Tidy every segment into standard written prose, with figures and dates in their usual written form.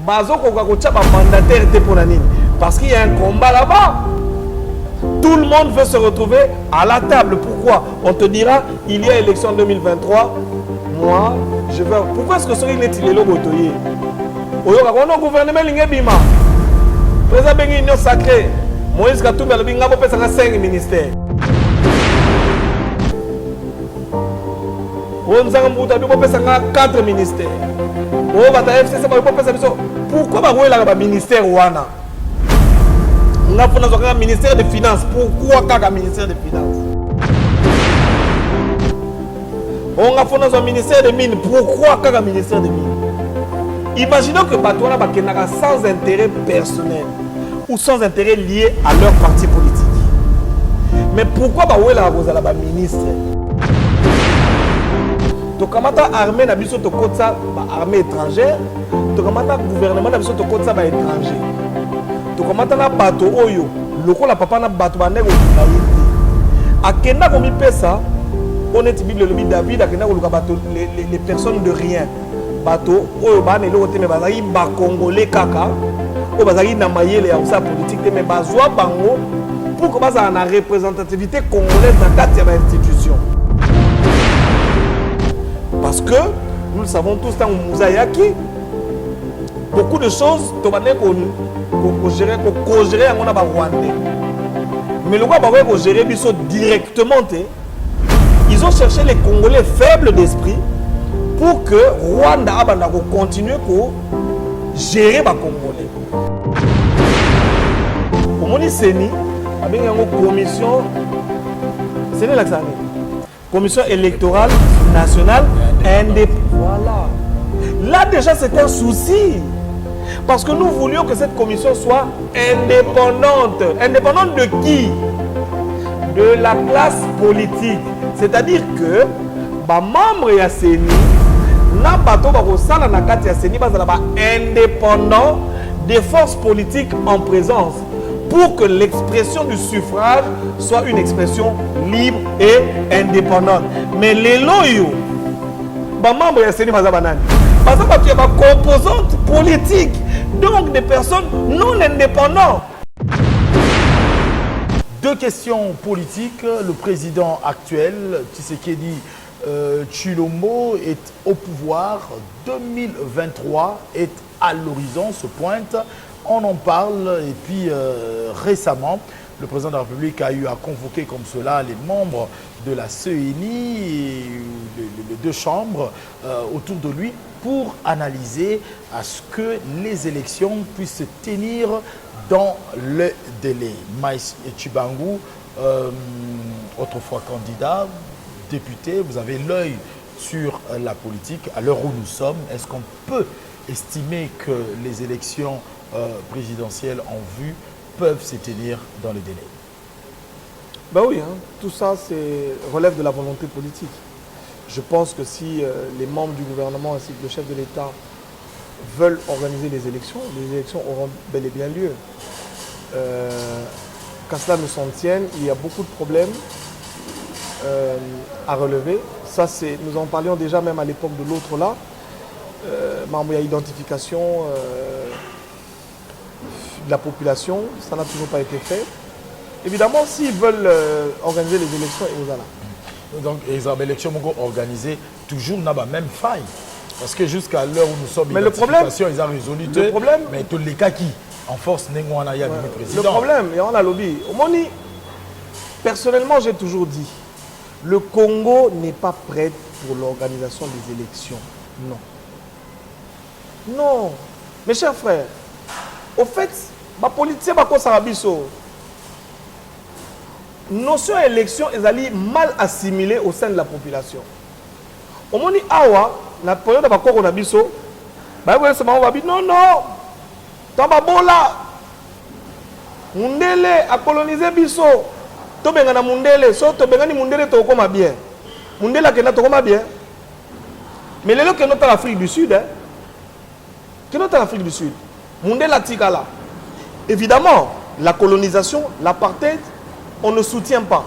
mandataire parce qu'il y a un combat là-bas. Tout le monde veut se retrouver à la table. Pourquoi? On te dira, il y a élection 2023. Moi, je veux... Pourquoi est-ce que ce qui est le logo toyé? On a gouvernement l'ingébima. Président Bengi Union Sacrée. Moïse Katumbi a le binga pour faire 5 ministères. On a pour faire 4 ministères. On va faire FCC pour faire. Pourquoi on a un ministère Wana? On a un ministère des Finances. Pourquoi un ministère des Finances? On a un ministère des Mines. Pourquoi un ministère des Mines? Imaginons que Batouana Bakenara sans intérêt personnel ou sans intérêt lié à leur parti politique. Mais pourquoi Bawela Bozala ba ministre? Donc comment armée na biso to kotsa ba armée étrangère, to comment gouvernement na biso to kotsa ba étranger. To comment na bato oyo, lokola papa na bato ba ndeko ngayi. Akenda komi pesa, honnête Bible le David akenda ko luka bato les personnes de rien. Bato oyo ba ne lokote me bazali ba congolais kaka, o bazali na mayele ya sa politique mais bazwa bango pour que baza na représentativité congolaise dans quatre institutions. Parce que nous le savons tous dans Mouzayaki, beaucoup de choses qu'on gérer en Rwandais. Mais le roi va gérer directement. Ils ont cherché les Congolais faibles d'esprit pour que Rwanda continue à gérer les Congolais. Comme on dit, c'est une commission. C'est la commission électorale nationale indépendante. Voilà. Là déjà c'est un souci. Parce que nous voulions que cette commission soit indépendante. Indépendante de qui? De la classe politique. C'est-à-dire que les membres de la CENI, indépendants des forces politiques en présence, pour que l'expression du suffrage soit une expression libre et indépendante. Mais les loyaux, les membres de la CENI, parce qu'il y a des composantes politiques, donc des personnes non indépendantes. Deux questions politiques. Le président actuel, Tshisekedi Tshilombo, est au pouvoir. 2023 est à l'horizon, se pointe. On en parle et puis récemment, le président de la République a eu à convoquer comme cela les membres de la CENI et les deux chambres autour de lui pour analyser à ce que les élections puissent se tenir dans le délai. Maïs Tchibangu, autrefois candidat, député, vous avez l'œil sur la politique. À l'heure où nous sommes, est-ce qu'on peut estimer que les élections présidentielles en vue peuvent se tenir dans le délai? Ben oui, hein, tout ça relève de la volonté politique. Je pense que si les membres du gouvernement ainsi que le chef de l'État veulent organiser les élections auront bel et bien lieu. Qu'à cela ne s'en tienne, il y a beaucoup de problèmes à relever. Ça, nous en parlions déjà même à l'époque de l'autre là. Il y a identification de la population, ça n'a toujours pas été fait. Évidemment, s'ils veulent organiser les élections, ils là. Donc, les élections organisées toujours n'a pas même faille. Parce que jusqu'à l'heure où nous sommes, mais le problème, ils ont résolu. Le problème, mais tous les cas qui, en force, n'est pas le président. Le problème, et on a lobby. Personnellement, j'ai toujours dit, le Congo n'est pas prêt pour l'organisation des élections. Non. Non. Mes chers frères, au fait, ma politique, notion élection est mal assimilée au sein de la population. Au moment awa, la période de bakoko na biso, non non. Tababola. Mundele a colonisé biso. To benga na mundele, so to benga ni mundele to koma bien. Mundele kena to koma bien. Mais les que notre Afrique du Sud, hein. Que notre Afrique du Sud. Mundele tikala. Évidemment, la colonisation, l'apartheid, on ne soutient pas.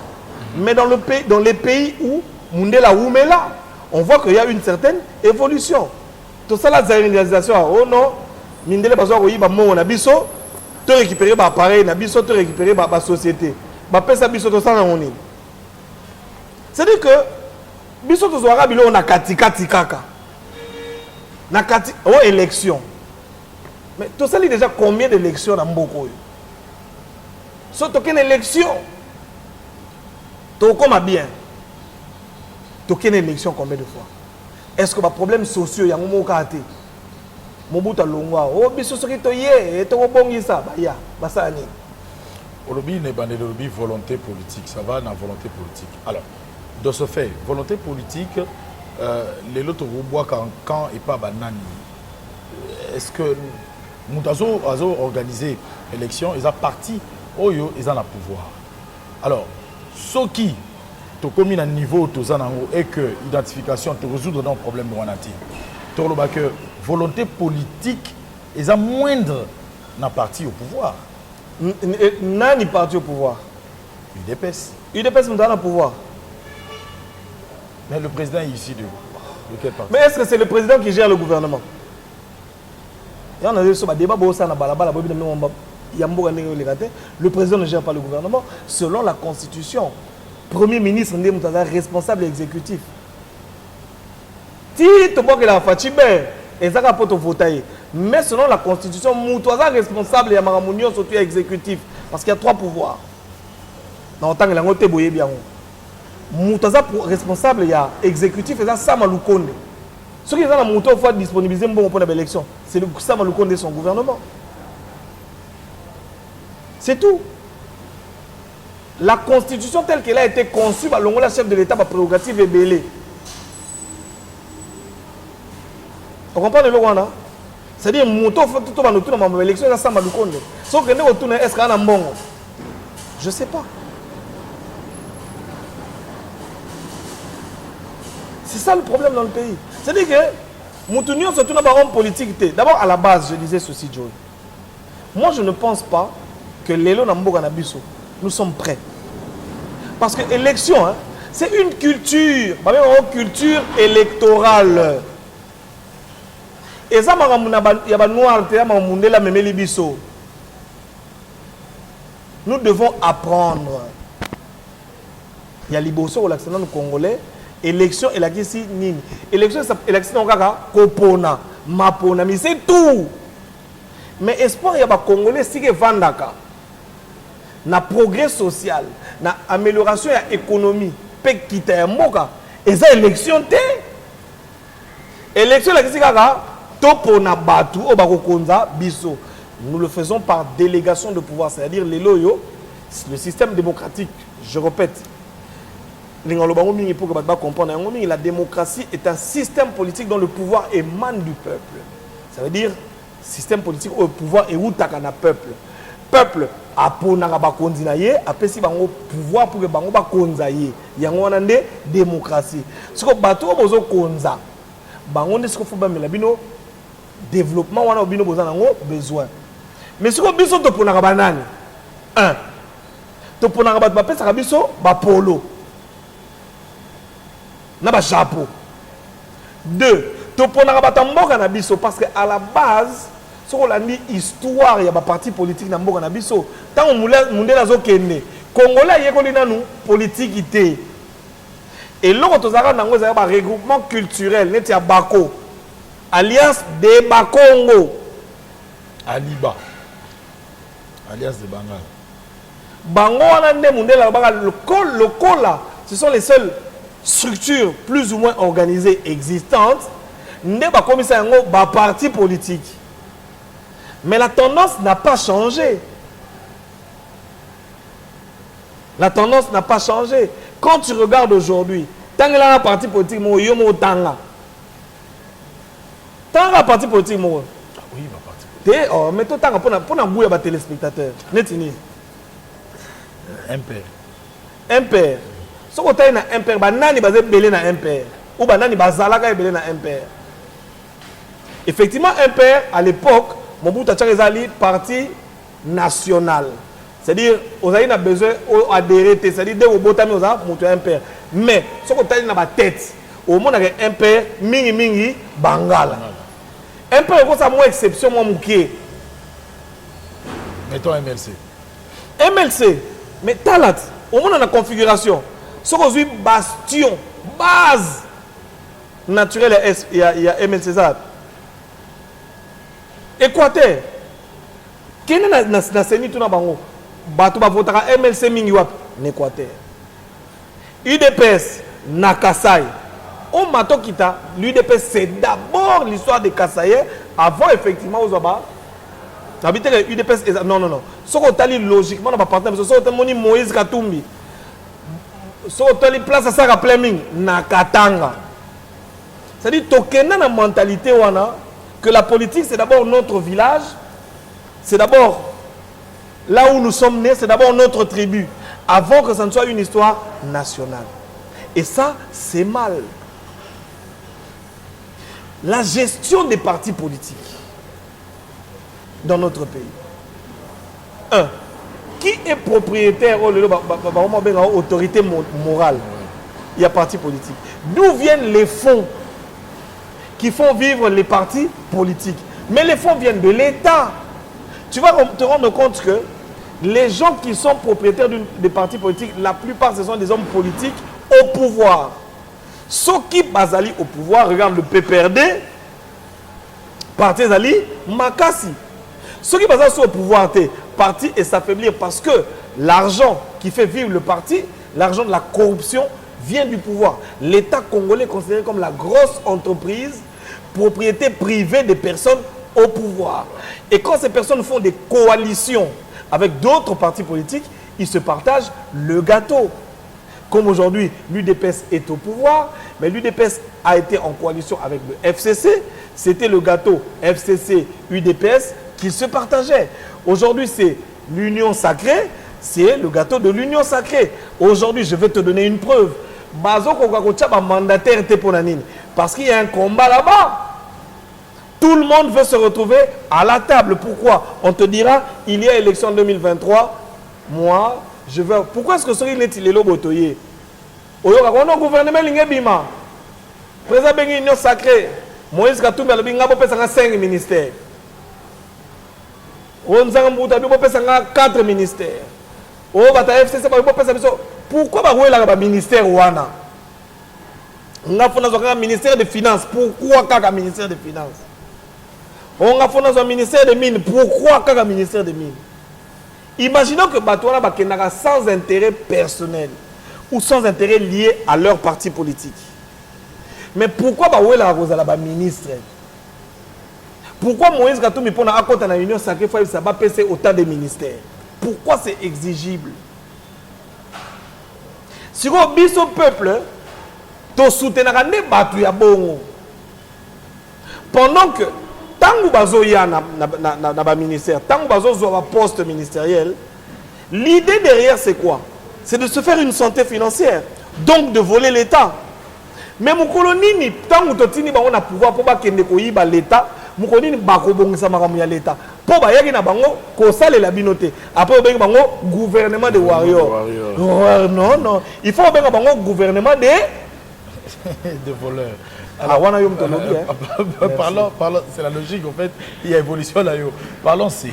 Mais dans les pays où Mundela Oumela, on voit qu'il y a une certaine évolution. Tout ça, la zéréalisation, oh non, mindele bazo ko yiba mongo na biso to récupérer ba appareil na biso to récupérer ba société ba pesa biso to sana ngoni. C'est-à-dire que biso to zoara bilo na katikati kaka na kati o élection. Mais tout ça, il y a déjà combien d'élections dans Mboko? Surtout qu'une élection, tout comme bien. Tout qu'une élection combien de fois? Est-ce que les problèmes sociaux, il y a un mot qui Mobuta Longwa, oh, biso sokito ye, et to bongi ça, bah ya, bah ça ni. Olobi n'est pas de volonté politique, ça va dans volonté politique. Alors, de ce fait, volonté politique, les autres bois quand et pas banani. Est-ce que nous avons organisé l'élection, ils ont parti, ils ont le pouvoir. Alors, ce qui est commis à niveau et que l'identification te résoudre dans le problème de Wanati, tu as que volonté politique, ils ont moindre dans le parti au pouvoir. Nani parti au pouvoir? UDPS. UDPS nous donne le pouvoir. Mais le président est ici de quel parti? Mais est-ce que c'est le président qui gère le gouvernement? Il y a un débat, le président ne gère pas le gouvernement. Selon la Constitution, le Premier ministre est responsable exécutif. Si tu vois que la Fatibé est voter, mais selon la Constitution, tu es responsable et surtout exécutif. Parce qu'il y a 3 pouvoirs. Dans le temps que la montée est bien. Tu es responsable et exécutif et ça, ça m'a l'oukonde. Ce qui est dans le faut disponibiliser pour l'élection, c'est le Sama Lukonde de son gouvernement. C'est tout. La constitution telle qu'elle a été conçue par le chef de l'État, par prérogative et belé. On comprend le Rwanda? C'est-à-dire que tout dans l'élection, c'est Sama Lukonde. Sauf que nous retournons, est-ce qu'il y a un bon? Je ne sais pas. C'est ça le problème dans le pays. C'est-à-dire que Moutounion se tourne à un homme politique. D'abord, à la base, je disais ceci, Joey. Moi, je ne pense pas que l'élo Namboga Nabiso, nous sommes prêts. Parce que l'élection, hein, c'est une culture, une culture électorale. Et ça, il y a noir, nous devons apprendre. Il y a l'Iboso, l'accident congolais. Élection et la question nini élection élection kaka kopona mapona mais c'est tout. Mais espoir ya ba congolais si que vandaka na progrès social na amélioration ya économie pe kita ya mboka eza élection té élection la question kaka topona batu o bakokonza biso. Nous le faisons par délégation de pouvoir, c'est-à-dire les loyaux, le système démocratique, je répète. La démocratie est un système politique dont le pouvoir émane du peuple. Ça veut dire système politique où le pouvoir est où le peuple. Peuple a pour si pouvoir pour que bango ba konzaye. Yango wana démocratie. Ce que bato bozo konza. Bango ne ce que faut ba melabino développement wana obino boza nango besoin. Mais ce que biso to ponaka banani. 1. To ponaka bato ba pesa biso ba polo. Na ba chapeau. 2. To ponaka bato mboka na biso parce que à la base ce qu'on a dit histoire il y a ba parti politique na mboka na biso tant monde nazo kende congolais yekoli nanu politique ité et loko tozaka nango za ba regroupement culturel neti ya Bako alliance de Bakongo Aliba alliance de Bangal bango wana nde monde la ba le kola ce sont les seules structures plus ou moins organisées existantes nde ba komisa yango ba parti politique. Mais la tendance n'a pas changé. La tendance n'a pas changé. Quand tu regardes aujourd'hui, tant que la parti politique, tanga parti politique, oui, ma parti politique. Oh, mais tout tanga pour na bouya ba téléspectateurs. Netini. MPR. MPR. Ce que tu as na MPR, banani bazé belé na MPR ou banani bazalaka belé na MPR. Effectivement, MPR à l'époque Mobutu Tchakazali parti national. C'est-à-dire, on a besoin d'adhérer, c'est-à-dire, dès que vous avez un père. Mais, ce que vous avez dans la tête, au monde a un père, mingi, bangala. Un peu comme ça, moi, exception, moi, mouké. Mettons MLC. MLC, mais talat, au moins dans la configuration, ce qu'on dit bastion, base naturelle, il y a MLC ça. Équateur, quel est la CENI tout na bango? Batou ba votera MLC mingi wap, n'Équateur. UDPS, na Kasaï. Au Mato Kita, l'UDPS c'est d'abord l'histoire des Kasaïens avant effectivement aux Oba. Habiter les UDPS, non. Ce qu'on t'a dit logiquement, on va partir. Ce qu'on t'a dit Moïse Katumbi. Ce qu'on t'a dit place à Sarah Fleming, Nakatanga. C'est-à-dire, tokena la mentalité wana que la politique c'est d'abord notre village, c'est d'abord là où nous sommes nés, c'est d'abord notre tribu, avant que ça ne soit une histoire nationale. Et ça, c'est mal. La gestion des partis politiques dans notre pays. Un, qui est propriétaire de l'autorité morale? Il y a partis politiques. D'où viennent les fonds qui font vivre les partis politiques? Mais les fonds viennent de l'État. Tu vas te rendre compte que les gens qui sont propriétaires des partis politiques, la plupart ce sont des hommes politiques au pouvoir. Ceux qui basali au pouvoir, regarde le PPRD, parti Zali, Makassi. Ceux qui basent au pouvoir, parti et s'affaiblir parce que l'argent qui fait vivre le parti, l'argent de la corruption, vient du pouvoir. L'État congolais est considéré comme la grosse entreprise, propriété privée des personnes au pouvoir. Et quand ces personnes font des coalitions avec d'autres partis politiques, ils se partagent le gâteau. Comme aujourd'hui, l'UDPS est au pouvoir, mais l'UDPS a été en coalition avec le FCC. C'était le gâteau FCC-UDPS qu'ils se partageaient. Aujourd'hui, c'est l'union sacrée, c'est le gâteau de l'union sacrée. Aujourd'hui, je vais te donner une preuve. Parce qu'il y a un combat là-bas. Tout le monde veut se retrouver à la table. Pourquoi? On te dira, il y a élection 2023, moi, je veux... Pourquoi est-ce que ce qui est le botoyer? On a un gouvernement l'ingébima. Président Bengi Union Sacrée. Moïse Katumbi a 5 ministères. On a 4 ministères. On a FCC. Pourquoi on a un ministère wana? On a un ministère des Finances. Pourquoi un ministère des Finances? On a un ministère des Mines. Pourquoi un ministère des Mines? Imaginons que Batouana Bakenara sans intérêt personnel ou sans intérêt lié à leur parti politique. Mais pourquoi Bawela Rosala ba ministre? Pourquoi Moïse Katumbi pona à côté de l'Union sacrée faut ça va passer autant de ministères? Pourquoi c'est exigible? Si on bis au peuple, to soutenir ne batu ya bongo. Pendant que tant que bazo ya na ba ministère, tant que bazo zo ba poste ministériel, l'idée derrière c'est quoi? C'est de se faire une santé financière, donc de voler l'État. Mais mon colonie, tant que tu on a pouvoir pour que l'État, mon colonie l'État. Pour que na bango ko sale la binoté. Après on bango gouvernement de warriors. Non, il faut bango gouvernement de voleurs. Alors, parlons, c'est la logique en fait, il y a évolution là. Parlons CENI.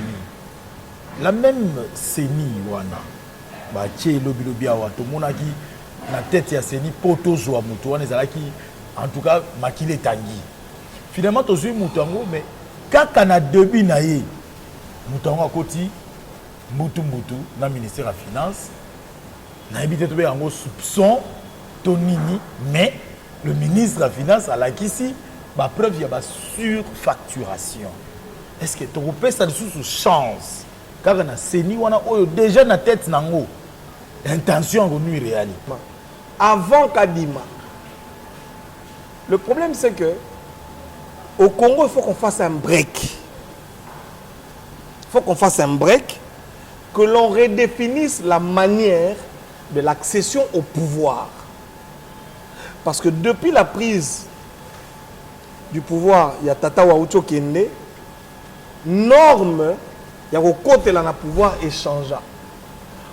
La même CENI wana. Bah qui lobi awa to monaki na tête ya CENI poto zo mutu wana ezalaki en tout cas makile tangi. Finalement to zo mutango mais kaka na début na ye mutango akoti mutu na ministère de la finance na habité to be yango soupçon tonini mais le ministre de la finance a l'acquis ba preuve ya ba surfacturation. Est-ce que tu repères ça sous chance? Car on a CENI, on a déjà na tête nango intention de nuire réellement. Avant Kadima, le problème c'est que au Congo il faut qu'on fasse un break. Il faut qu'on fasse un break, que l'on redéfinisse la manière de l'accession au pouvoir. Parce que depuis la prise du pouvoir, il y a Tata Waoucho Kende, norme, il y a au côté là, le pouvoir échangea.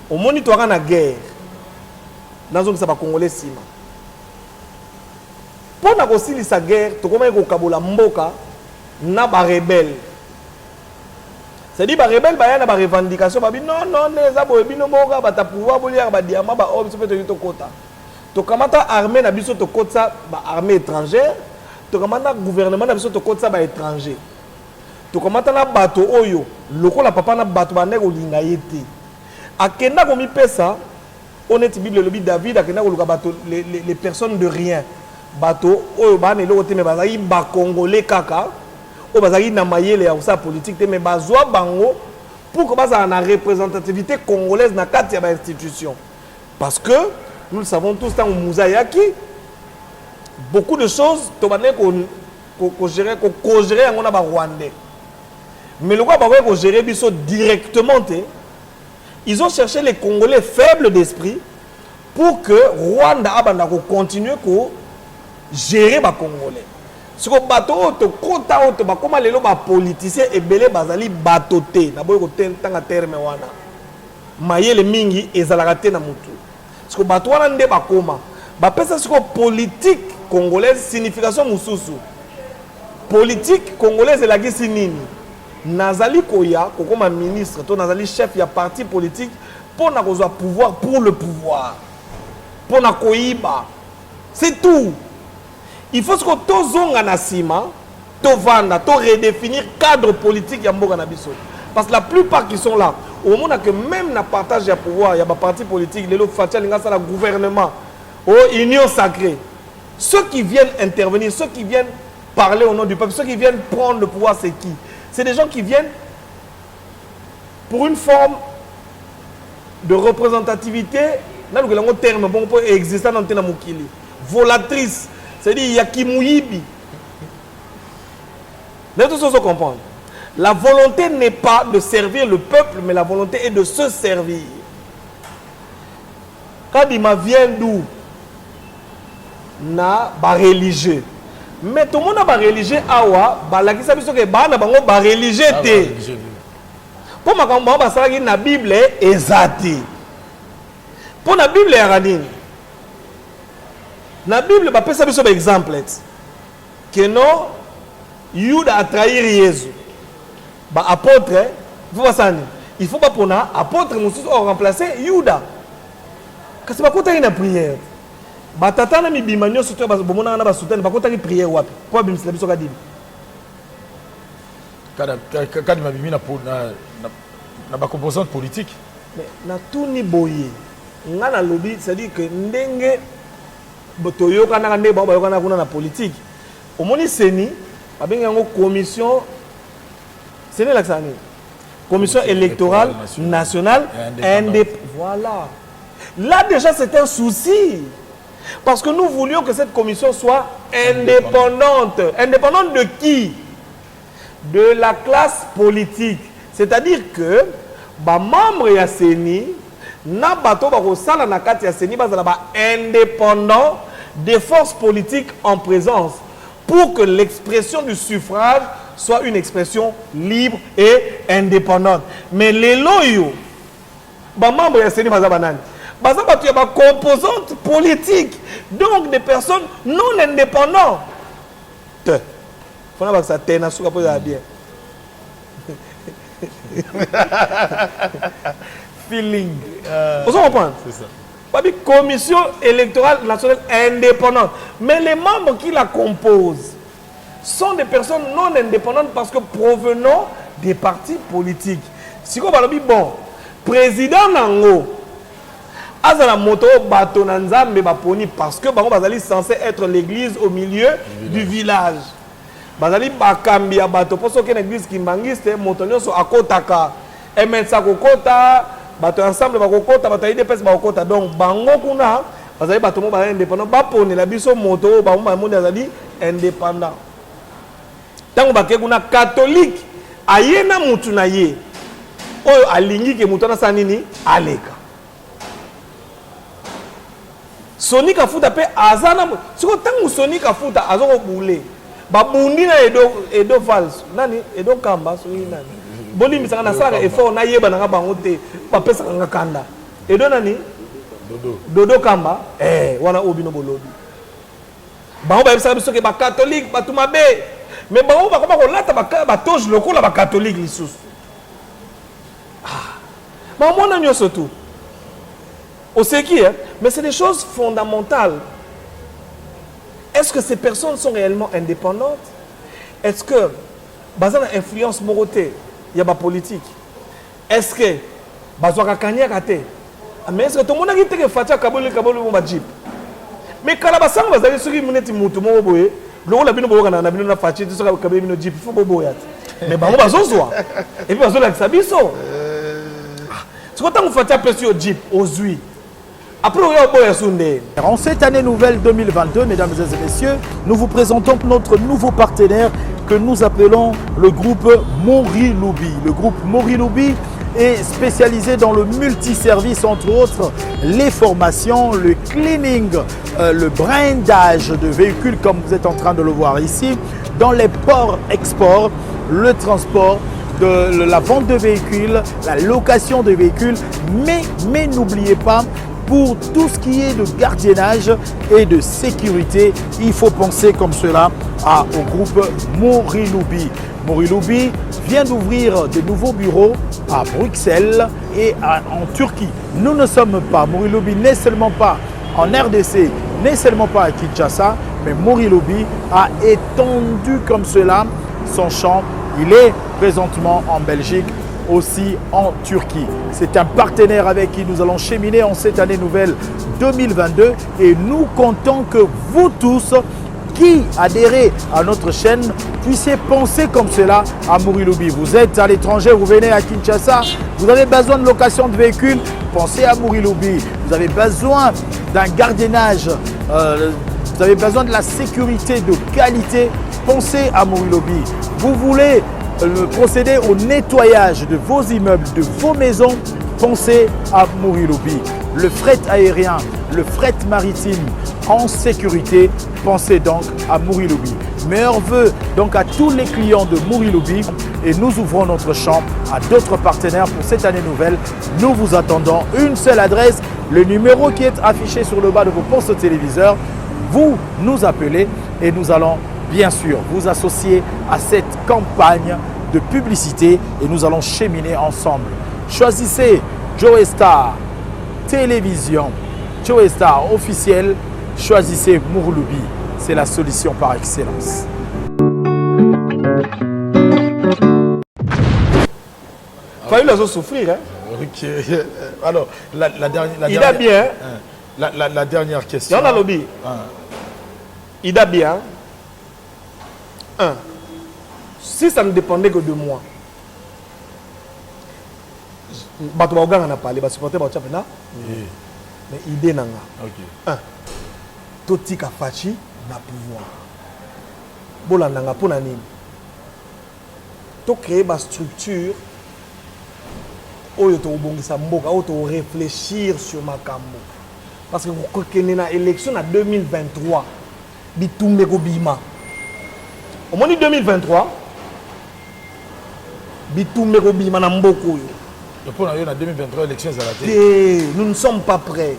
Au monitorat la guerre, dans une ça va congolais sima. Pour la aussi sa guerre, tu commences au Kabola Mboka, na ba rebelle. C'est-à-dire ba rebelle ba ya na ba revendication ba bi non non les abo bino moka ba ta pouvoir bolia ba diamant ba homme so to kota. To kamata armée na biso to kota ba armée étrangère, to kamata gouvernement na biso to kota ba étranger. To kamata na bato oyo lokola papa na bato ba ndeko linga yete. Akenda ko mi pesa honnête Bible le David akenda ko luka bato les personnes de rien. Bato oyo ba ne lokote me bazali ba congolais kaka. O bazali na mayele ya sa politique te mais bazwa bango pour que baza na représentativité congolaise na kati ya ba institution. Parce que nous le savons tous dans Mouzayaki beaucoup de choses to bané ko gérer yango na ba rwandais. Mais le quoi ba ko gérer biso directement te. Ils ont cherché les Congolais faibles d'esprit pour que Rwanda abanda ko continuer ko gérer ba Congolais. Si ko bato to kota to ba koma lelo ba politicien ebele bazali bato te na boyo ko tanga terme wana mayele mingi ezalaka te na mutu. Si ko bato wana nde ba koma ba pesa si ko politique congolaise signification mususu politique congolaise elaki sinini nazali koya kokoma ministre to nazali chef ya parti politique pour na kozwa pouvoir pour le pouvoir pour na koyiba c'est tout. Il faut que tous zonga na sima, to vanda, to redéfinir cadre politique ya mboka na biso. Parce que la plupart qui sont là, au moment que même na partage ya pouvoir, il y a des partis politiques, les fatia linga ça la gouvernement, oh union sacrée. Ceux qui viennent intervenir, ceux qui viennent parler au nom du peuple, ceux qui viennent prendre le pouvoir, c'est qui? C'est des gens qui viennent pour une forme de représentativité, là nous avons un terme bon pour exister dans le mukili, volatrice. C'est-à-dire, il y a qui mouyibi. Mais tout ça, se comprendre. La volonté n'est pas de servir le peuple, mais la volonté est de se servir. Quand il m'a vient d'où? Na ba religieux. Mais tout le monde a ba religieux awa, ba la kisa biso ke ba na bango ba religieux te. Pour ma kamba ba sala na Bible ezati. Pour la Bible ya radine. La Bible va passer sur exemple que non Yuda a trahi Jésus. Ba apôtre, vous voyez il faut pas pour na apôtre nous remplacer Yuda. Parce que ba kota ina prière. Ba tata na mi bimanyo surtout ba bomona na ba soutane ba kota ki prière wapi. Pour bimsela biso ka dibi. Quand ma bimi na ba composante politique. Mais na tout ni boye. Ngana lobby, c'est-à-dire que ndenge botoyo kana ndé ba kana kuna na politique. Omoni seni abenga ngo commission c'est là que ça commission électorale nationale indépendante. Voilà. Là déjà c'est un souci. Parce que nous voulions que cette commission soit indépendante. Indépendante de qui? De la classe politique. C'est-à-dire que ba membre ya seni na bato ba kosala na kati ya seni bazala ba indépendant des forces politiques en présence pour que l'expression du suffrage soit une expression libre et indépendante. Mais les loyaux ba membre ya seni bazala banani baza bato ya ba composante politique, donc des personnes non indépendantes. Faut pas que ça tena suka pour bien. Feeling. Vous comprenez? C'est ça. Pas une commission électorale nationale indépendante. Mais les membres qui la composent sont des personnes non indépendantes parce que provenant des partis politiques. Si vous avez bon, président Nango, Azala moto bato nanzambe baponi parce que bango bazali censé être l'église au milieu du village. Bazali bakambi ya bato poso ke l'église kimbangiste moto nyonso akotaka. Emensa kokota bato ensemble bakokota bato IDPS bakokota donc bango kuna bazali bato mo bazali indépendant baponi la biso moto ba mo monde azali indépendant. Tango bake kuna catholique ayena mutu na ye oyo alingi ke mutu na sanini aleka. Soni Kafuta pe azana siko tangu Soni Kafuta azoko boule babundi na edo false nani edo kamba soni nani boli misanga na saka effort na yeba na bango te ba pesa nga kanda edo nani dodo kamba wana obino bolobi bango ba pesa biso ke ba catholique batuma be Mais bango bakoma kolata batoge lokola bacatholique lisusu. Mais moi non surtout. On sait qui hein? Mais c'est des choses fondamentales. Est-ce que ces personnes sont réellement indépendantes? Est-ce que basant sur l'influence morotée, il y a la politique? Est-ce que basant sur Kanye Kate? Mais est-ce que tout le monde a dit que Fatia Kaboli Kaboli Jeep? Mais quand la sang va aller sur une minute mutu mo boye, le la bino boka na bino na Fatia tu sera Kaboli bino Jeep faut boyat. Mais bango bazozwa. Et puis bazo la sabiso. C'est quand on Fatia pression Jeep aux huit. Après, en cette année nouvelle 2022, mesdames et messieurs, nous vous présentons notre nouveau partenaire que nous appelons le groupe Moriloubi. Le groupe Moriloubi est spécialisé dans le multiservice, entre autres les formations, le cleaning, le brandage de véhicules, comme vous êtes en train de le voir ici, dans les ports-exports, le transport, de la vente de véhicules, la location de véhicules, mais n'oubliez pas, pour tout ce qui est de gardiennage et de sécurité, il faut penser comme cela au groupe Moriloubi. Moriloubi vient d'ouvrir de nouveaux bureaux à Bruxelles et en Turquie. Nous ne sommes pas, Moriloubi n'est seulement pas en RDC, n'est seulement pas à Kinshasa, mais Moriloubi a étendu comme cela son champ. Il est présentement en Belgique, aussi en Turquie. C'est un partenaire avec qui nous allons cheminer en cette année nouvelle 2022 et nous comptons que vous tous qui adhérez à notre chaîne puissiez penser comme cela à Moriloubi. Vous êtes à l'étranger, vous venez à Kinshasa, vous avez besoin de location de véhicules, pensez à Moriloubi. Vous avez besoin d'un gardiennage, vous avez besoin de la sécurité de qualité, pensez à Moriloubi. Vous voulez procéder au nettoyage de vos immeubles, de vos maisons, pensez à Moriloubi. Le fret aérien, le fret maritime en sécurité, pensez donc à Moriloubi. Meilleurs vœux donc à tous les clients de Moriloubi et nous ouvrons notre champ à d'autres partenaires pour cette année nouvelle. Nous vous attendons. Une seule adresse, le numéro qui est affiché sur le bas de vos postes téléviseurs. Vous nous appelez et nous allons bien sûr vous associer à cette campagne de publicité et nous allons cheminer ensemble. Choisissez Joe Star Télévision, Joe Star officiel, choisissez Moriloubi, c'est la solution par excellence. Fallu la souffrir hein. Ok. Alors la il a bien la dernière question. Il y a lobby. Il a bien. Si ça ne dépendait que de moi, on a parlé, mais idée nanga. Ok. Totika fachi na pouvoir. Bola nanga pour nani. To créer une structure où tu vas réfléchir sur ma cambo. Parce que vous connaissez l'élection en 2023, bitumbe ko bima. Au moins 2023, bitumbe ko bima na mboko yo. Pour en 2023, l'élection est ratée. Nous ne sommes pas prêts.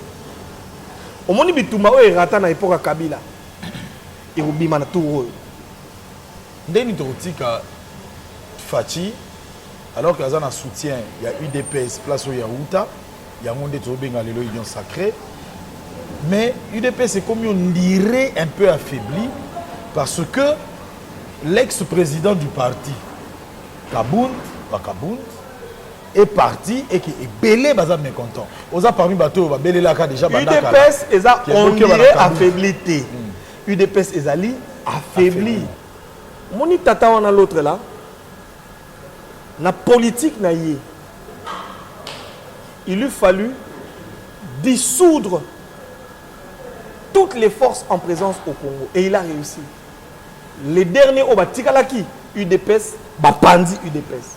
Au moins bitumba o rata na époque Kabila. Et ko bima na tout. Ndeni totika Fachi. Alors qu'il y a un soutien, il y a UDPS, place où il y a Outa, il y a un monde de l'Union sacrée. Mais UDPS, c'est comme on dirait un peu affaibli parce que l'ex-président du parti, Kabound, est parti et qui est belé, bazar mécontent. On a parmi bateau, va belé là déjà. UDPS, on dirait affaibli. UDPS, est affaibli. Mon tata, on a l'autre là. La politique, il lui fallu dissoudre toutes les forces en présence au Congo. Et il a réussi. Les derniers, Tikalaki, UDPS, Bapandi UDPS.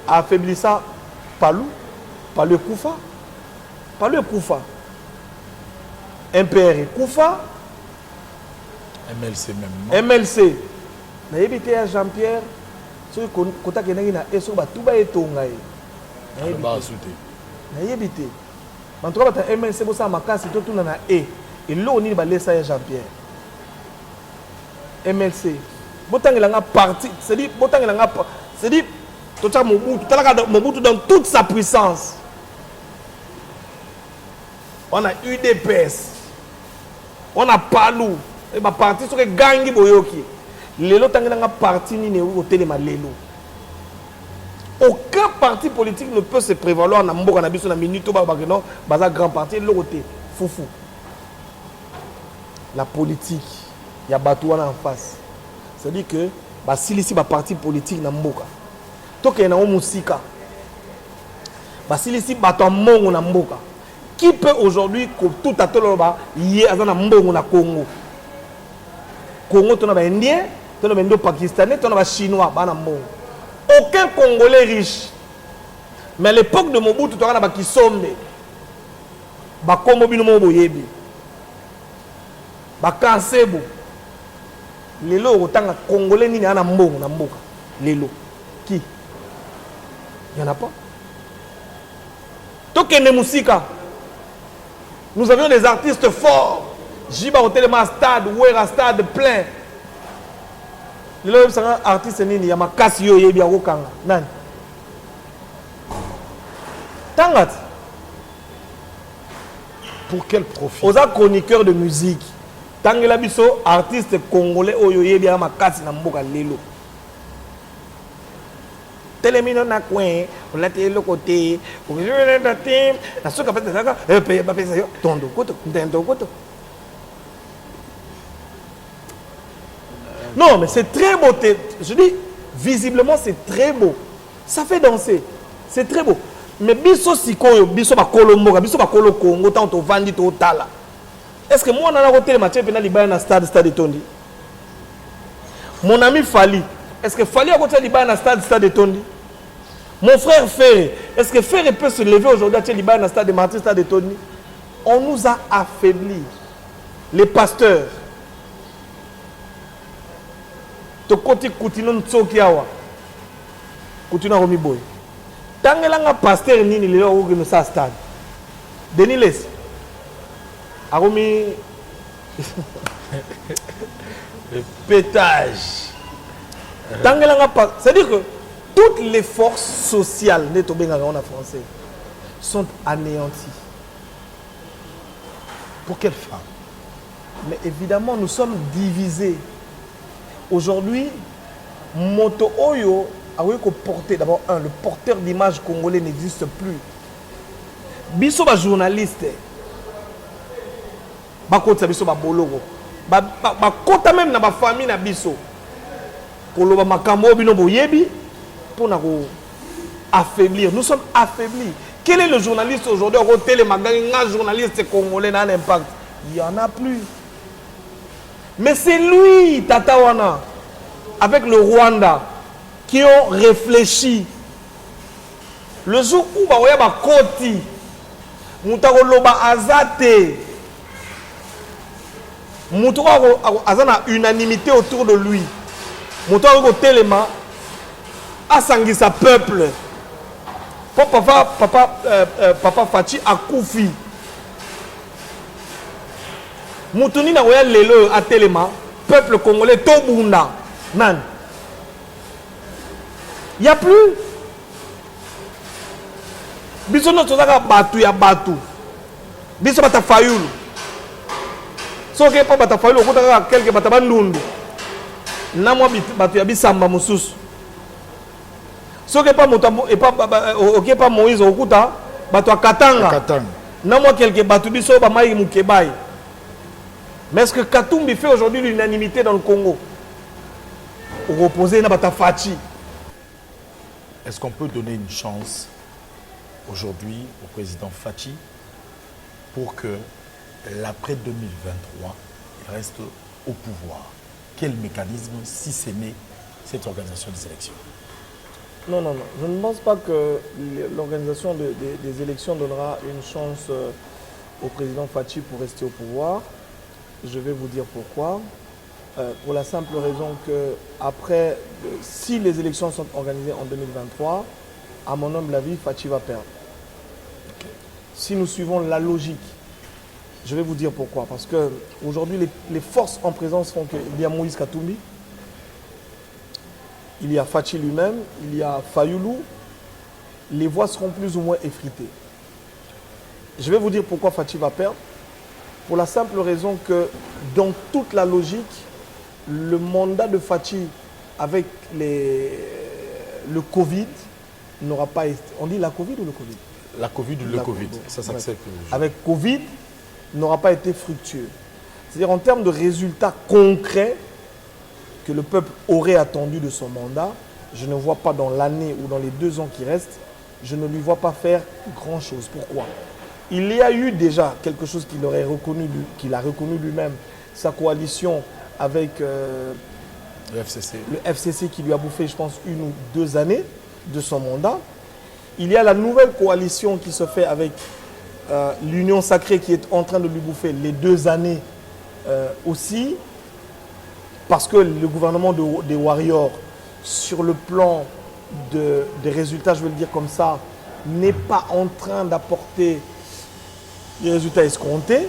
Affaibli ça, Palou, Palou Koufa, Palou Koufa. MPR Koufa. MLC même. MLC. Na yebite ya Jean-Pierre so kota kenaki na eso ba tuba etonga e na yebite bantoka bata MNC bosa makasi to tuna na e lo ni ba lesa ya Jean-Pierre MLC. Botangela parti, c'est-à-dire Botangela, c'est-à-dire Mobutu dans toute sa puissance. On a UDPS, on a Palou, et ma parti sur les gangi boyoki. Lelo tangela parti ni ne au téléma lelo. Aucun parti politique ne peut se prévaloir na mboka na biso na minute ba bageno baza grand parti l'autre foufou. La politique, il y a Batouana en face. C'est-à-dire que bah si ici ba parti politique na mboka. Toke na musika. Bah si ici bato mongo na mboka. Qui peut aujourd'hui tout à tout là yé azana mbongo na Congo. Congo tona ba indien, tona ba indo-pakistanais, tona ba chinois ba na mbongo. Aucun Congolais riche. Mais à l'époque de Mobutu, tu as qui sombe. Ba Kombo bino mo boyebi. Ba Kansebo. Lelo otanga Congolais ni na mbongo na mboka. Lelo. Qui? Il n'y en a pas. Tokene Musika. Nous avions des artistes forts. Jiba au téléma stade, Ouera stade plein. Le artiste nini ya makasi yo yebi akokanga nani tangat pour quel profit oza chroniqueur de musique tangela biso artiste congolais oyo yebi ya makasi na mboka lelo telemino na coin on a le côté on veut le team na soka pesa ça paye pas pesa yo tondo koto ndendo koto. Non, mais c'est très beau. Je dis, visiblement, c'est très beau. Ça fait danser. C'est très beau. Mais biso sikoyo, biso ba kolomboka, biso ba kolo Congo, tant on vandi to tala. Est-ce que moi, on a un côté de match pénal libéré dans stade Tondi? Mon ami Fali, est-ce que Fali a côté libéré dans stade Tondi? Mon frère Ferré, est-ce que Ferré peut se lever aujourd'hui à libéré dans stade de Martin, stade Tondi? On nous a affaiblis. Les pasteurs. To côté Koutino Ntsokiawa Koutino Romi Boy Tangelanga pasteur nini lelo ogi no sa stade Denis Les Aromi le pétage Tangelanga c'est-à-dire que toutes les forces sociales ne tobenga en français sont anéanties. Pour quelle fin? Mais évidemment nous sommes divisés. Aujourd'hui, Moto Oyo a porté d'abord le porteur d'image congolais n'existe plus. Biso ba journaliste, ba kota biso ba boloko, ba kota même na ba famille na biso. Koloba makambo bino boyebi pour na ko affaiblir. Nous sommes affaiblis. Quel est le journaliste aujourd'hui au télémagazine, un journaliste congolais n'a un impact? Il n'y en a plus. Mais c'est lui, Tatawana, avec le Rwanda, qui ont réfléchi. Le jour où Baoya Bakoti, Moutaro Loba Azate, Moutaro Azana unanimité autour de lui. Moutaro Telema a sangui sa peuple. Papa Fachi a Koufi. Moutoni na royal lelo à Téléma, peuple congolais Tobunda, nan. Il n'y a plus. Biso no tozaka batu ya batu. Biso bata fayulu. So ke pa bata fayulu okutaka quelque bata bandundu. Na mwa batu ya bisamba mususu. So ke pa moto et pas OK pas Moïse okuta batu akatanga. Na mwa quelque batu biso ba mai mukebai. Mais est-ce que Katumbi fait aujourd'hui l'unanimité dans le Congo? Pour opposer Nabata Fachi. Est-ce qu'on peut donner une chance aujourd'hui au président Fachi pour que l'après 2023 il reste au pouvoir? Quel mécanisme, si ce n'est cette organisation des élections? Non. Je ne pense pas que l'organisation des élections donnera une chance au président Fachi pour rester au pouvoir. Je vais vous dire pourquoi. Pour la simple raison que après, si les élections sont organisées en 2023, à mon humble avis, Fachi va perdre. Si nous suivons la logique Je vais vous dire pourquoi. Parce que aujourd'hui, les forces en présence font qu'il y a Moïse Katumbi, il y a Fachi lui-même, il y a Fayoulou. Les voix seront plus ou moins effritées. Je vais vous dire pourquoi Fachi va perdre. Pour la simple raison que dans toute la logique, le mandat de Fachi avec le Covid n'aura pas été... On dit la Covid ou le Covid? La Covid ou le Covid, ça s'accepte. Avec Covid, n'aura pas été fructueux. C'est-à-dire en termes de résultats concrets que le peuple aurait attendu de son mandat, je ne vois pas dans l'année ou dans les 2 ans qui restent, je ne lui vois pas faire grand-chose. Pourquoi? Il y a eu déjà quelque chose qu'il aurait reconnu, qu'il a reconnu lui-même, sa coalition avec le FCC. Le FCC qui lui a bouffé, je pense, 1 ou 2 années de son mandat. Il y a la nouvelle coalition qui se fait avec l'Union Sacrée qui est en train de lui bouffer les 2 années aussi. Parce que le gouvernement des Warriors, sur le plan des résultats, je vais le dire comme ça, n'est pas en train d'apporter les résultats escomptés.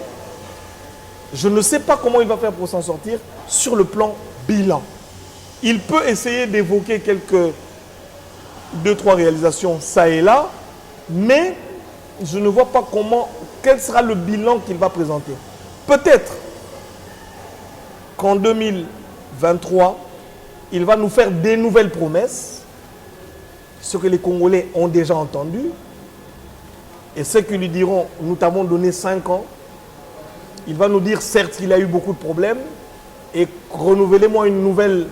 Je ne sais pas comment il va faire pour s'en sortir sur le plan bilan. Il peut essayer d'évoquer quelques 2-3 réalisations ça et là, mais je ne vois pas quel sera le bilan qu'il va présenter. Peut-être qu'en 2023, il va nous faire des nouvelles promesses, ce que les Congolais ont déjà entendu, et ceux qui lui diront, nous t'avons donné 5 ans, il va nous dire, certes, qu'il a eu beaucoup de problèmes, et renouvelez-moi une nouvelle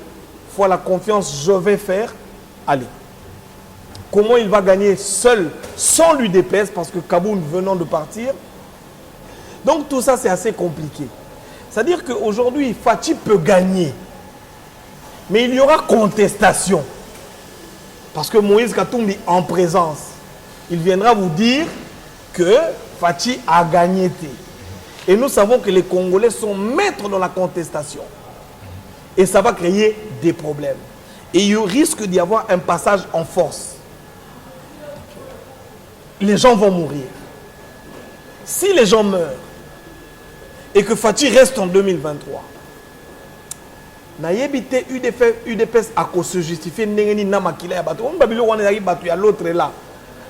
fois la confiance, je vais faire. Allez. Comment il va gagner seul, sans l'UDPS, parce que Kaboun venant de partir. Donc tout ça, c'est assez compliqué. C'est-à-dire qu'aujourd'hui, Fachi peut gagner. Mais il y aura contestation. Parce que Moïse Katumbi, en présence, il viendra vous dire que Fachi a gagné. Et nous savons que les Congolais sont maîtres dans la contestation. Et ça va créer des problèmes. Et il risque d'y avoir un passage en force. Les gens vont mourir. Si les gens meurent et que Fachi reste en 2023, Nayebite UDPS a se justifier n'engeni na makila ya bato. On babilo wana yaki bato ya l'autre là.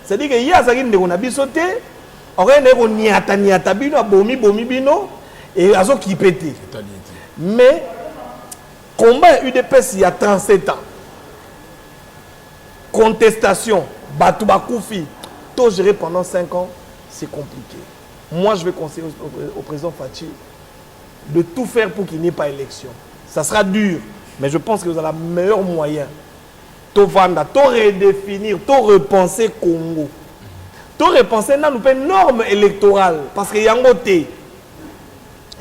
C'est-à-dire que ya zaki ndeko na bisote, aurait neko niata bino bomi bino et azo qui pété. Mais combat UDPS il y a 37 ans. Contestation, bato bakoufi, tout géré pendant 5 ans, c'est compliqué. Moi je vais conseiller au président Fachi de tout faire pour qu'il n'y ait pas élection. Ça sera dur, mais je pense que vous avez le meilleur moyen. De vendre, de redéfinir, de repenser Congo. De repenser une norme électorale. Parce qu'il y a un côté.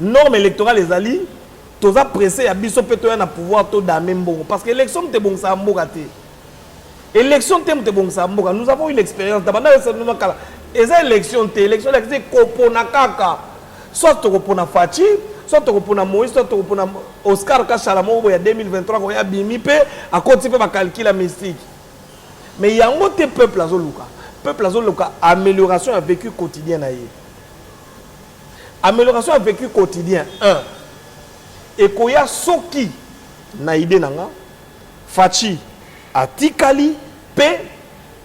Norme électorale, les alliés, tous les pressés, à biso pétoya na pouvoir tout d'amener bon. Parce que l'élection te bon ça mbogate. Élection te bon ça mboga. Nous avons eu l'expérience. D'abord, et ça élection c'est kopona kaka. Soit tu kopona Fachi, soit tu kopona Moïse, soit tu kopona Oscar Kachalamo il y a 2023 il y a Bimipe à côté de calcul mystique. Mais il y a un autre peuple azoluka. Peuple azoluka amélioration à vécu quotidien naïe. Amélioration à vécu quotidien 1. Et koya soki na idée nanga Fachi a tikali pe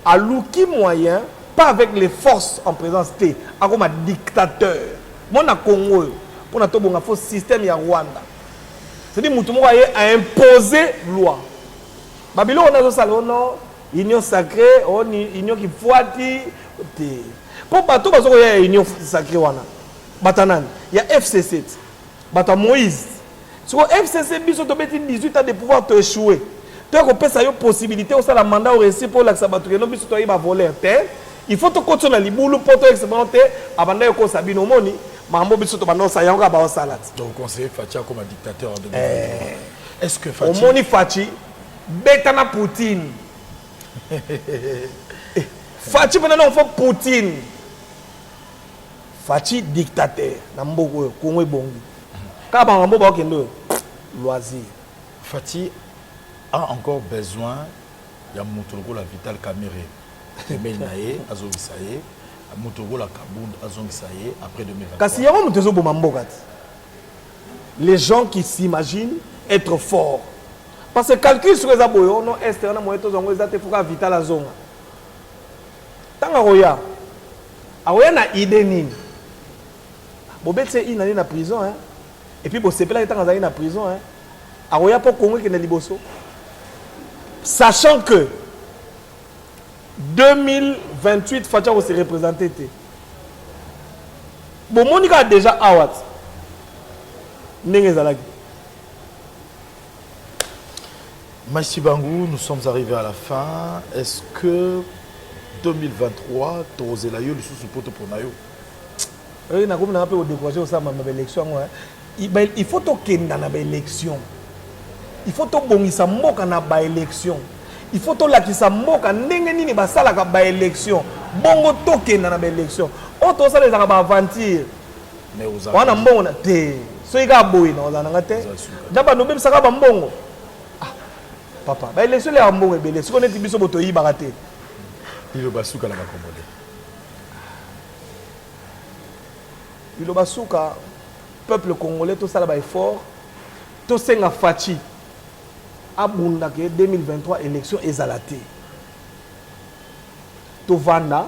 a louki moyen pas avec les forces en présence T, comme un dictateur. Mon Congo, pour notre bon faux système ya Rwanda. C'est-à-dire que nous a imposé loi. Babylone on a ça non, union sacrée, union qui foiti. Pour bateau parce qu'il y a union sacrée wana. Batanan, il y a FCC. Bata Moïse. Sur FCC biso to beti 18 ans de pouvoir te échouer. Tu as une possibilité au sein de mandat au récit pour l'exabateur. Non biso to va voler terre. Il faut que tu continues à libouler pour te expérimenter avant de te sabiner au moni. Mambo biso to bando sa yanga ba salat. Donc conseiller Fachi comme un dictateur en 2023. Est-ce que Fachi au moni Fachi betana Poutine. Fachi pendant on fait Poutine. Fachi dictateur na mboko Congo bongi. Ka ba mambo ba kendo loisir. Fachi a encore besoin de montrer la Vital Kamere. Mais nae azobisaye Motogola Kabound Azongsaye après 2023. Kasi yango mutezo bomamboka. Les gens qui s'imaginent être forts. Parce que calcul sur les aboyo, non est na moyeto zongo ezate fuka vital la zonga. Tanga roya. Aroya na idée nini. Bobetse ina na prison hein. Et puis bo sepela tanga za na prison hein. Aroya pour Congo qui na liboso. Sachant que 2028 Fatia va se représenter. Bon Monica a déjà awat. Maïsi Bangou, nous sommes arrivés à la fin. Est-ce que 2023, tu osé la gueule sous ce poteau pour Nayo? Oui, on a un peu découragé au sein de l'élection. Il faut qu'il y ait une élection. Il faut que il y ait une élection. Il faut que il y ait une élection. Bongo token dans l'élection. On to ça les aventure. Mais aux on a bon té. So il a boy dans la ngate. D'abord nous même ça va mbongo. Ah papa, ba élection les mbongo belé. Ce qu'on est biso boto yi baraté. Il basuka la Congolais. Il basuka peuple congolais tout ça là ba effort. To senga fachi. Abunda ke 2023 élection ezalaté. To vanda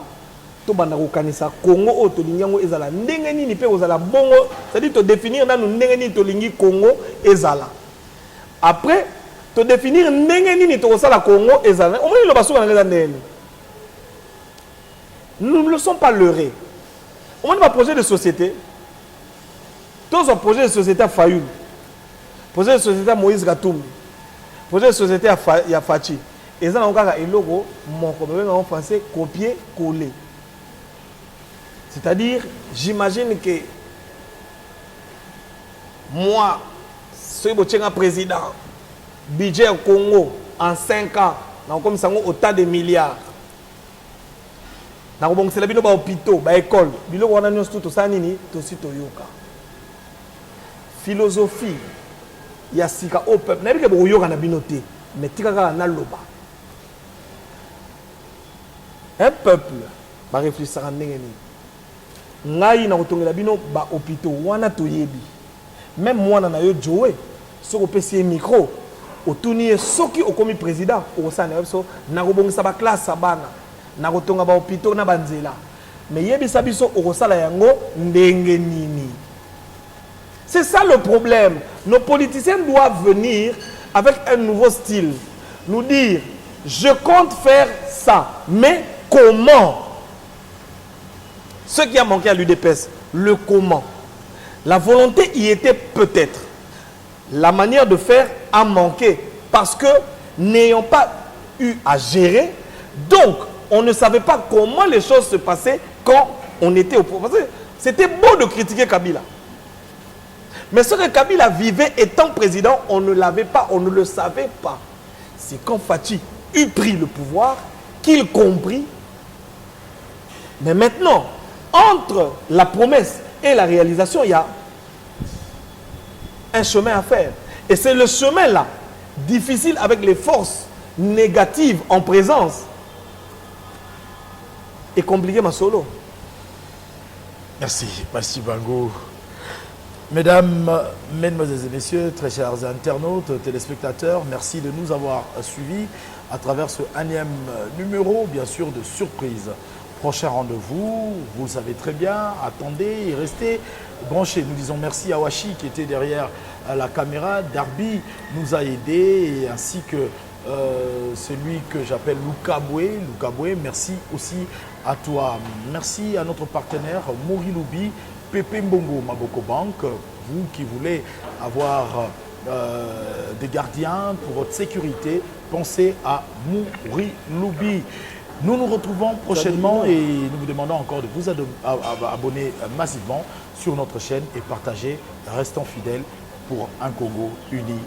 to banda kokanisa Congo o to linyango ezala ndenge nini pe ozala bongo, c'est-à-dire to définir nanu ndenge nini to lingi Congo ezala. Après to définir ndenge nini to osala Congo ezala. Au moins le basuka na ndenge. Nous ne le sommes pas leurrés. Au moins un projet de société. Tous un projet de société à Fayoul. Projet de société à Moïse Gatoum. Projet de société à Fachi. Et ça, on a un logo, en français, copier, coller. C'est-à-dire, j'imagine que moi, si je suis un président, budget au Congo, en 5 ans, comme ça, autant de milliards. Na ko c'est la bino ba hôpitaux, ba école, bilo wana nyonso tout ça nini, to si to yoka. Philosophie ya sika au peuple, na bike bo yoka na bino te, mais tikaka na loba. Un peuple ba réfléchir à ndenge ni. Ngai na kotongela bino ba hôpitaux wana to yebi. Même moi na yo Joe, so ko pesi micro, otuni soki okomi président, o sana so na ko bongisa ba classe bana. Na kotonga ba hôpitaux na banzela. Mais yebisa biso okosala yango ndenge nini. C'est ça le problème. Nos politiciens doivent venir avec un nouveau style. Nous dire, je compte faire ça. Mais comment? Ce qui a manqué à l'UDPS, le comment. La volonté y était peut-être. La manière de faire a manqué. Parce que n'ayant pas eu à gérer, donc on ne savait pas comment les choses se passaient quand on était au pouvoir. C'était beau de critiquer Kabila. Mais ce que Kabila vivait étant président, on ne l'avait pas, on ne le savait pas. C'est quand Fachi eut pris le pouvoir qu'il comprit. Mais maintenant, entre la promesse et la réalisation, il y a un chemin à faire. Et c'est le chemin-là, difficile avec les forces négatives en présence, et compliqué ma solo. Merci, merci Bango. Mesdames, mesdemoiselles et messieurs, très chers internautes, téléspectateurs, merci de nous avoir suivis à travers ce 1e numéro, bien sûr, de surprise. Prochain rendez-vous, vous le savez très bien, attendez et restez branchés. Nous disons merci à Washi qui était derrière la caméra. Darby nous a aidés, ainsi que celui que j'appelle Luka Boué, merci aussi à toi. Merci à notre partenaire Mori Loubi, Pepe Mbongo Maboko Bank. Vous qui voulez avoir des gardiens pour votre sécurité, pensez à Mori Loubi. Nous nous retrouvons prochainement et nous vous demandons encore de vous abonner massivement sur notre chaîne et partager. Restons fidèles pour un Congo uni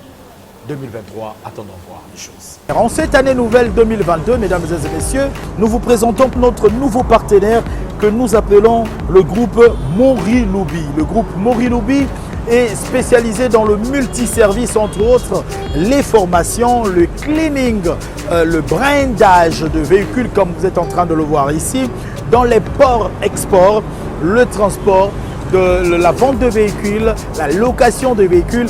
2023, attendons voir les choses. En cette année nouvelle 2022, mesdames et messieurs, nous vous présentons notre nouveau partenaire que nous appelons le groupe Mori Loubi. Le groupe Mori Loubi est spécialisé dans le multiservice, entre autres les formations, le cleaning, le brandage de véhicules comme vous êtes en train de le voir ici, dans les ports-exports, le transport, la vente de véhicules, la location de véhicules,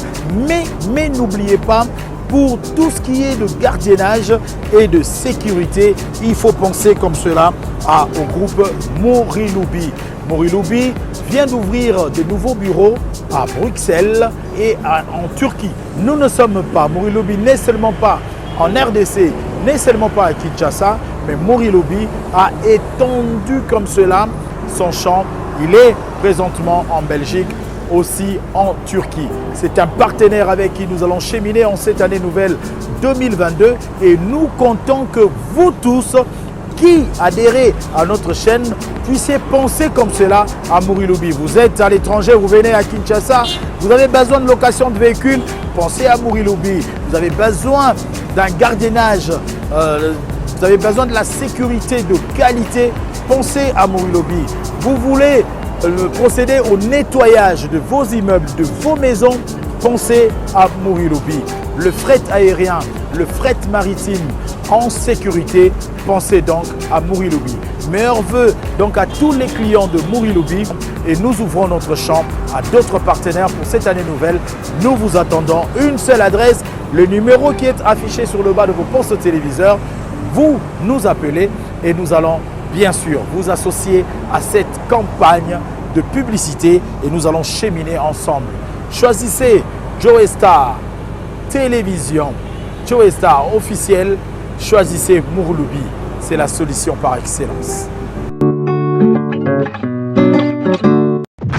mais n'oubliez pas, pour tout ce qui est de gardiennage et de sécurité, il faut penser comme cela au groupe Moriloubi. Moriloubi vient d'ouvrir de nouveaux bureaux à Bruxelles et en Turquie. Nous ne sommes pas, Moriloubi n'est seulement pas en RDC, n'est seulement pas à Kinshasa, mais Moriloubi a étendu comme cela son champ. Il est présentement en Belgique, aussi en Turquie. C'est un partenaire avec qui nous allons cheminer en cette année nouvelle 2022 et nous comptons que vous tous qui adhérez à notre chaîne puissiez penser comme cela à Moriloubi. Vous êtes à l'étranger, vous venez à Kinshasa, vous avez besoin de location de véhicules, pensez à Moriloubi. Vous avez besoin d'un gardiennage, vous avez besoin de la sécurité de qualité, pensez à Moriloubi. Vous voulez procéder au nettoyage de vos immeubles, de vos maisons, pensez à Moriloubi. Le fret aérien, le fret maritime en sécurité, pensez donc à Moriloubi. Meilleurs vœux donc à tous les clients de Moriloubi et nous ouvrons notre champ à d'autres partenaires pour cette année nouvelle. Nous vous attendons. Une seule adresse, le numéro qui est affiché sur le bas de vos postes téléviseurs. Vous nous appelez et nous allons bien sûr vous associer à cette campagne de publicité et nous allons cheminer ensemble. Choisissez Joe Star Télévision, Joe Star officiel, choisissez Moriloubi, c'est la solution par excellence.